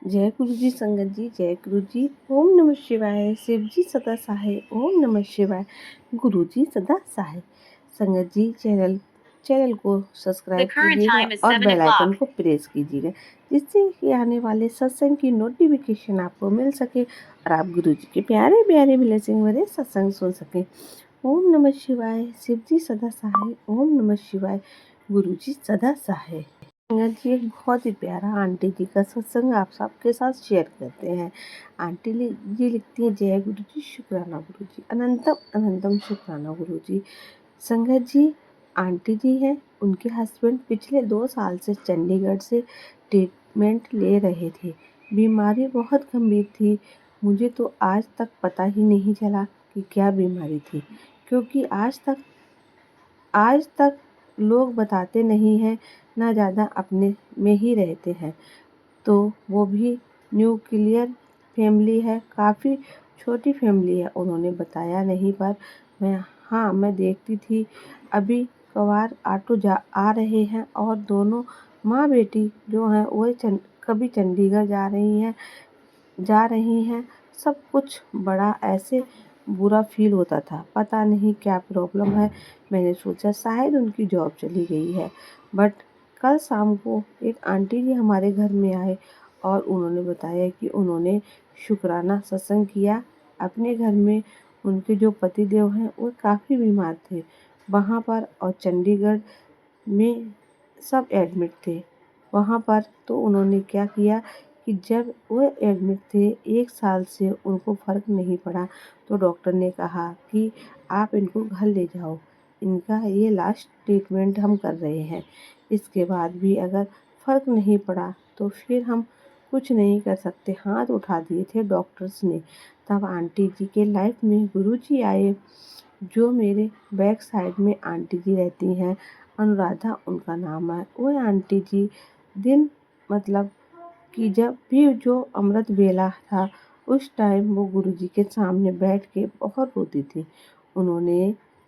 जय गुरु जी संगत जी, जय गुरु जी। ओम नमः शिवाय। शिव जी सदा सहाय। ओम नमः शिवाय। गुरु जी सदा सहाय। संगत जी चैनल को सब्सक्राइब कीजिएगा और बेल आइकन को प्रेस कीजिएगा, जिससे कि आने वाले सत्संग की नोटिफिकेशन आपको मिल सके और आप गुरु जी के प्यारे प्यारे ब्लेसिंग भरे सत्संग सुन सकें। ओम नमः शिवाय। शिव जी सदा सहाय। ओम नमः शिवाय। गुरु जी सदा सहाय। संगत जी एक बहुत ही प्यारा आंटी जी का सत्संग आप सबके साथ शेयर करते हैं। जी लिखती हैं, जय गुरु जी, शुक्राना गुरु जी, अनंतम अनंतम शुक्राना गुरु जी। संगत जी आंटी जी हैं, उनके हस्बैंड पिछले 2 साल से चंडीगढ़ से ट्रीटमेंट ले रहे थे। बीमारी बहुत गंभीर थी। मुझे तो आज तक पता ही नहीं चला कि क्या बीमारी थी, क्योंकि आज तक लोग बताते नहीं हैं, ना ज़्यादा अपने में ही रहते हैं। तो वो भी न्यूक्लियर फैमिली है, काफ़ी छोटी फैमिली है। उन्होंने बताया नहीं, पर मैं देखती थी अभी कभार ऑटो आ रहे हैं और दोनों माँ बेटी जो हैं वो कभी चंडीगढ़ जा रही हैं। सब कुछ बड़ा ऐसे बुरा फील होता था, पता नहीं क्या प्रॉब्लम है। मैंने सोचा शायद उनकी जॉब चली गई है। बट कल शाम को एक आंटी जी हमारे घर में आए और उन्होंने बताया कि उन्होंने शुक्राना सत्संग किया अपने घर में। उनके जो पतिदेव हैं वो काफ़ी बीमार थे वहाँ पर, और चंडीगढ़ में सब एडमिट थे वहाँ पर। तो उन्होंने क्या किया कि जब वो एडमिट थे 1 साल से उनको फ़र्क नहीं पड़ा, तो डॉक्टर ने कहा कि आप इनको घर ले जाओ, इनका ये लास्ट ट्रीटमेंट हम कर रहे हैं। इसके बाद भी अगर फ़र्क नहीं पड़ा तो फिर हम कुछ नहीं कर सकते। हाथ उठा दिए थे डॉक्टर्स ने। तब आंटी जी के लाइफ में गुरु जी आए, जो मेरे बैक साइड में आंटी जी रहती हैं, अनुराधा उनका नाम है। वो आंटी जी दिन मतलब कि जब भी जो अमृत वेला था उस टाइम वो गुरुजी के सामने बैठ के बहुत रोती थी।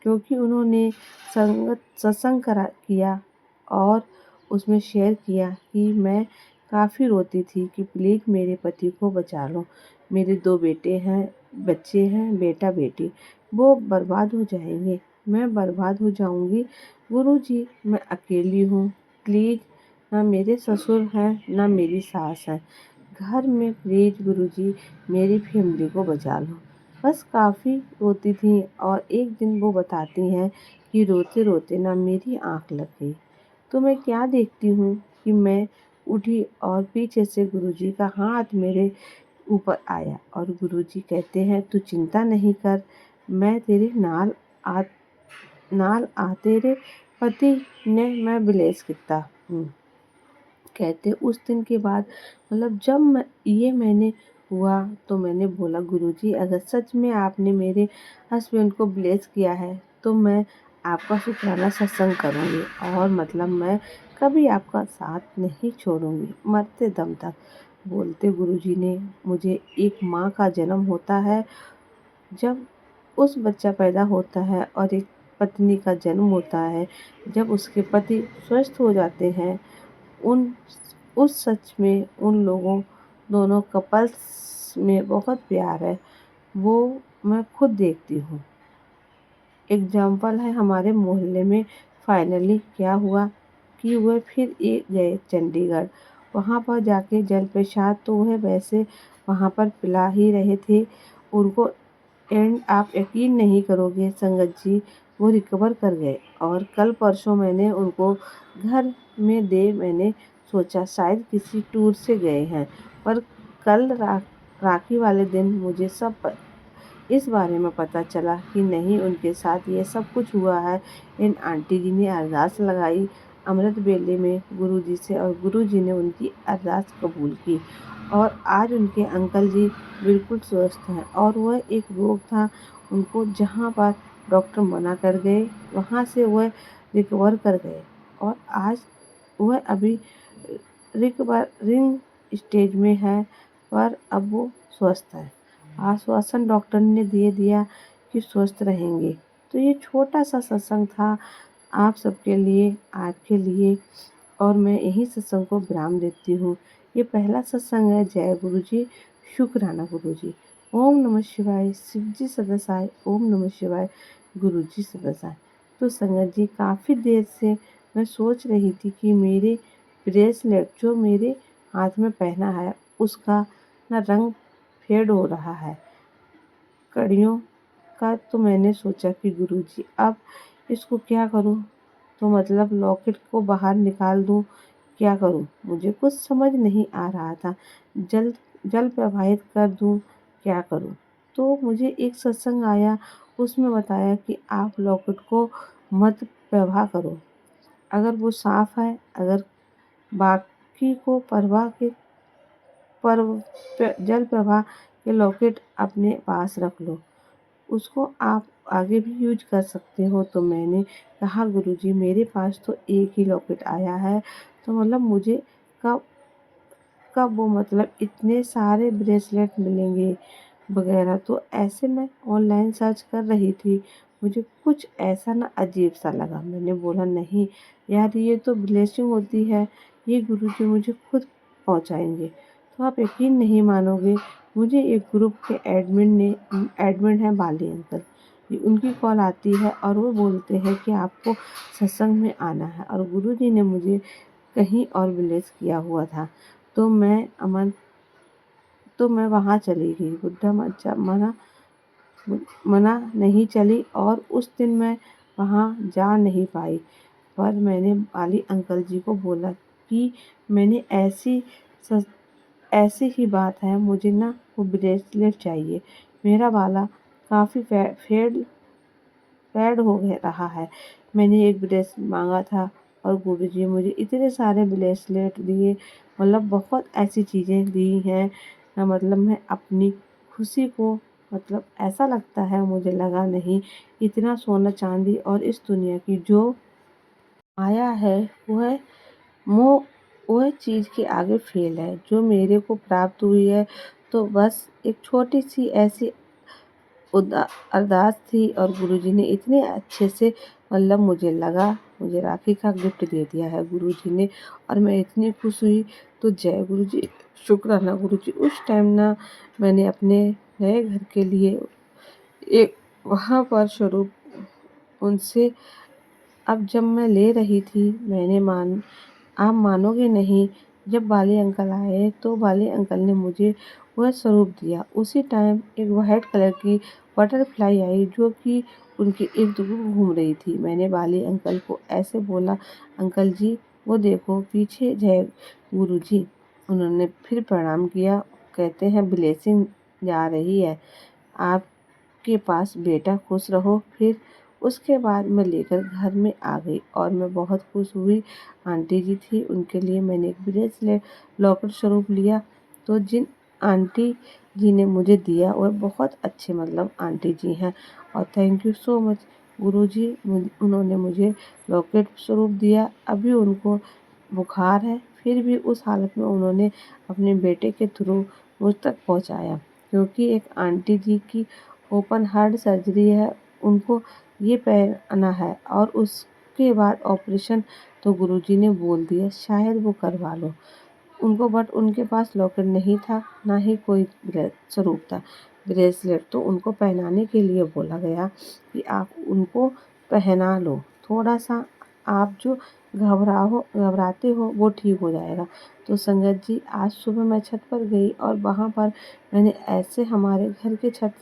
क्योंकि उन्होंने सत्संग किया और उसमें शेयर किया कि मैं काफ़ी रोती थी कि प्लीज़ मेरे पति को बचा लो। मेरे 2 बच्चे हैं, बेटा बेटी, वो बर्बाद हो जाएंगे, मैं बर्बाद हो जाऊंगी। गुरुजी मैं अकेली हूँ, प्लीज़, ना मेरे ससुर हैं ना मेरी सास है घर में, प्लीज़ गुरुजी मेरी फैमिली को बचा लो। बस काफ़ी रोती थी और एक दिन वो बताती हैं कि रोते रोते ना मेरी आँख लग गई। तो मैं क्या देखती हूँ कि मैं उठी और पीछे से गुरुजी का हाथ मेरे ऊपर आया और गुरुजी कहते हैं, तू चिंता नहीं कर, मैं तेरे नाल आ तेरे पति ने मैं ब्लेस किता हूँ। कहते उस दिन के बाद जब मैंने हुआ तो मैंने बोला, गुरुजी अगर सच में आपने मेरे हस्बैंड को ब्लेस किया है तो मैं आपका शुक्राना सत्संग करूँगी और मैं कभी आपका साथ नहीं छोड़ूंगी मरते दम तक। बोलते गुरुजी ने, मुझे एक माँ का जन्म होता है, जब उस बच्चा पैदा होता है और एक पत्नी का जन्म होता है, जब उसके पति स्वस्थ हो जाते हैं, उन उस सच में उन लोगों दोनों कपल्स में बहुत प्यार है, वो मैं खुद देखती हूँ। एग्जाम्पल है हमारे मोहल्ले में। फाइनली क्या हुआ कि वह फिर एक गए चंडीगढ़, वहाँ पर जाके जल प्रसाद तो वह वैसे वहाँ पर पिला ही रहे थे उनको। एंड आप यकीन नहीं करोगे संगत जी, वो रिकवर कर गए और कल परसों मैंने उनको घर में मैंने सोचा शायद किसी टूर से गए हैं, पर कल राखी वाले दिन मुझे इस बारे में पता चला कि नहीं, उनके साथ ये सब कुछ हुआ है। इन आंटी जी ने अरदास लगाई अमृत वेले में गुरुजी से और गुरुजी ने उनकी अरदास कबूल की और आज उनके अंकल जी बिल्कुल स्वस्थ हैं। और वह एक रोग था उनको, जहाँ पर डॉक्टर मना कर गए वहाँ से वह रिकवर कर गए और आज वह अभी रिकवरिंग स्टेज में है, पर अब वो स्वस्थ है। आश्वासन डॉक्टर ने दे दिया कि स्वस्थ रहेंगे। तो ये छोटा सा सत्संग था आप सबके लिए, आपके लिए, और मैं यही सत्संग को विराम देती हूँ। ये पहला सत्संग है। जय गुरु जी, शुक्राना गुरु जी। ओम नमः शिवाय, शिव जी सदसाय, ओम नमः शिवाय, गुरु जी सदसाय। तो संगत जी, काफ़ी देर से मैं सोच रही थी कि मेरे ब्रेसलेट जो मेरे हाथ में पहना है उसका ना रंग फेड हो रहा है कड़ियों का। तो मैंने सोचा कि गुरुजी अब इसको क्या करूं, तो मतलब लॉकेट को बाहर निकाल दूं, क्या करूं, मुझे कुछ समझ नहीं आ रहा था। जल जल प्रवाहित कर दूं, क्या करूं। तो मुझे एक सत्संग आया, उसमें बताया कि आप लॉकेट को मत प्रवाह करो, अगर वो साफ है, अगर बाकी को परवाह के पर जल प्रवाह के लॉकेट अपने पास रख लो, उसको आप आगे भी यूज कर सकते हो। तो मैंने कहा गुरुजी मेरे पास तो एक ही लॉकेट आया है, तो मतलब मुझे कब कब वो मतलब इतने सारे ब्रेसलेट मिलेंगे वगैरह। तो ऐसे मैं ऑनलाइन सर्च कर रही थी, मुझे कुछ ऐसा ना अजीब सा लगा। मैंने बोला नहीं यार, ये तो ब्लेसिंग होती है, ये गुरुजी मुझे खुद पहुंचाएंगे। तो आप यकीन नहीं मानोगे, मुझे एक ग्रुप के एडमिन है बाली अंकल, उनकी कॉल आती है और वो बोलते हैं कि आपको सत्संग में आना है, और गुरुजी ने मुझे कहीं और ब्लेस किया हुआ था। तो मैं वहाँ चली गई। बुढ़ा मना नहीं चली, और उस दिन मैं वहाँ जा नहीं पाई। पर मैंने बाली अंकल जी को बोला कि मैंने ऐसी ही बात है, मुझे ना वो ब्रेसलेट चाहिए। मेरा बाला काफ़ी फेड हो रहा है। मैंने एक ब्रेस मांगा था और गुरुजी मुझे इतने सारे ब्रेसलेट दिए, मतलब बहुत ऐसी चीज़ें दी हैं ना, मतलब मैं अपनी खुशी को, मतलब ऐसा लगता है, मुझे लगा नहीं इतना सोना चांदी और इस दुनिया की जो माया है वह मोह वह चीज़ के आगे फेल है जो मेरे को प्राप्त हुई है। तो बस एक छोटी सी ऐसी अरदास थी, और गुरुजी ने इतने अच्छे से, मतलब मुझे राखी का गिफ्ट दे दिया है गुरुजी ने, और मैं इतनी खुश हुई। तो जय गुरुजी, शुक्राना गुरुजी। उस टाइम ना मैंने अपने नए घर के लिए एक वहाँ पर स्वरूप उनसे, अब जब मैं ले रही थी, आप मानोगे नहीं, जब बाली अंकल आए तो बाली अंकल ने मुझे वह स्वरूप दिया। उसी टाइम एक वाइट कलर की बटरफ्लाई आई जो कि उनके इर्द गिर्द घूम रही थी। मैंने बाली अंकल को ऐसे बोला, अंकल जी वो देखो पीछे जय गुरु जी। उन्होंने फिर प्रणाम किया, कहते हैं ब्लेसिंग जा रही है आपके पास बेटा, खुश रहो। फिर उसके बाद मैं लेकर घर में आ गई और मैं बहुत खुश हुई। आंटी जी थी, उनके लिए मैंने एक ब्रेसलेट लॉकेट स्वरूप लिया। तो जिन आंटी जी ने मुझे दिया वह बहुत अच्छे, मतलब आंटी जी हैं, और थैंक यू सो मच गुरु जी। उन्होंने मुझे लॉकेट स्वरूप दिया। अभी उनको बुखार है, फिर भी उस हालत में उन्होंने अपने बेटे के थ्रू मुझ तक पहुंचाया, क्योंकि एक आंटी जी की ओपन हार्ट सर्जरी है, उनको ये पहना है, और उसके बाद ऑपरेशन। तो गुरुजी ने बोल दिया शायद वो करवा लो उनको, बट उनके पास लॉकेट नहीं था, ना ही कोई स्वरूप था ब्रेसलेट। तो उनको पहनाने के लिए बोला गया कि आप उनको पहना लो, थोड़ा सा आप जो घबराते हो वो ठीक हो जाएगा। तो संगत जी, आज सुबह मैं छत पर गई और वहाँ पर मैंने ऐसे हमारे घर के छत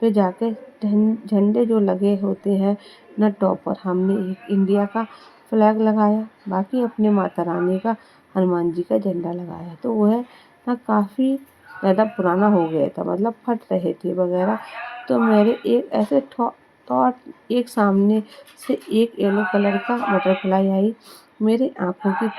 पे जाकर झंडे जो लगे होते हैं न टॉप पर, हमने एक इंडिया का फ्लैग लगाया, बाकी अपने माता रानी का, हनुमान जी का झंडा लगाया। तो वह ना काफ़ी ज़्यादा पुराना हो गया था, मतलब फट रहे थे वगैरह। तो मेरे एक ऐसे थॉट एक सामने से एक येलो कलर का बटरफ्लाई आई मेरे आँखों की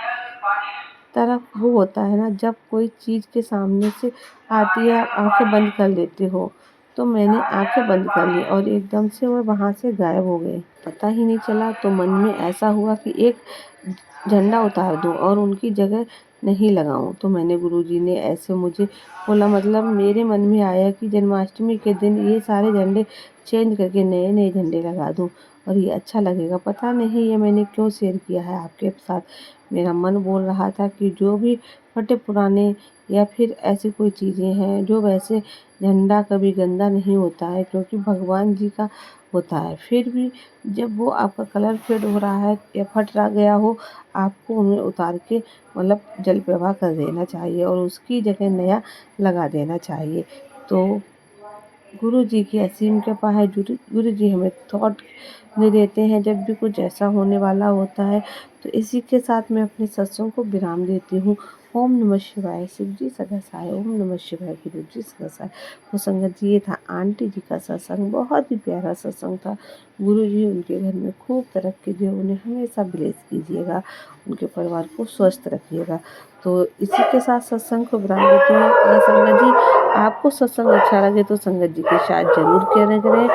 तरफ। वो होता है ना जब कोई चीज़ के सामने से आती है आप आंखें बंद कर लेते हो, तो मैंने आंखें बंद कर ली और एकदम से वो वहाँ से गायब हो गए, पता ही नहीं चला। तो मन में ऐसा हुआ कि एक झंडा उतार दूं और उनकी जगह नहीं लगाऊं। तो मैंने गुरुजी ने ऐसे मुझे बोला, मतलब मेरे मन में आया कि जन्माष्टमी के दिन ये सारे झंडे चेंज करके नए नए झंडे लगा दूं और ये अच्छा लगेगा। पता नहीं ये मैंने क्यों शेयर किया है आपके साथ, मेरा मन बोल रहा था कि जो भी फटे पुराने या फिर ऐसी कोई चीज़ें हैं जो वैसे झंडा कभी गंदा नहीं होता है क्योंकि भगवान जी का होता है। फिर भी जब वो आपका कलर फेड हो रहा है या फट रहा गया हो, आपको उन्हें उतार के मतलब जल प्रवाह कर देना चाहिए और उसकी जगह नया लगा देना चाहिए। तो गुरु जी की असीम कृपा है। गुरु जी हमें थॉट दे देते हैं जब भी कुछ ऐसा होने वाला होता है। तो इसी के साथ मैं अपने सत्संग को विराम देती हूँ। ओम नमः शिवाय, शिव जी सदा सहाय। ओम नमः शिवाय, गुरु जी सदा सहाय। तो संगत जी, ये था आंटी जी का सत्संग, बहुत ही प्यारा सत्संग था। गुरु जी उनके घर में खूब तरक्की दे, उन्हें हमेशा ब्लेस कीजिएगा, उनके परिवार को स्वस्थ रखिएगा। तो इसी के साथ सत्संग को विराम देती हूँ। अगर संगत जी आपको सत्संग अच्छा लगे तो संगत जी के साथ ज़रूर शेयर करें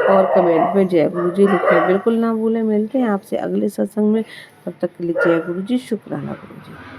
और कमेंट में जय गुरु जी लिखना बिल्कुल ना भूलें। मिलते हैं आपसे अगले सत्संग में, तब तक के लिए जय गुरु जी, शुक्राना गुरु जी।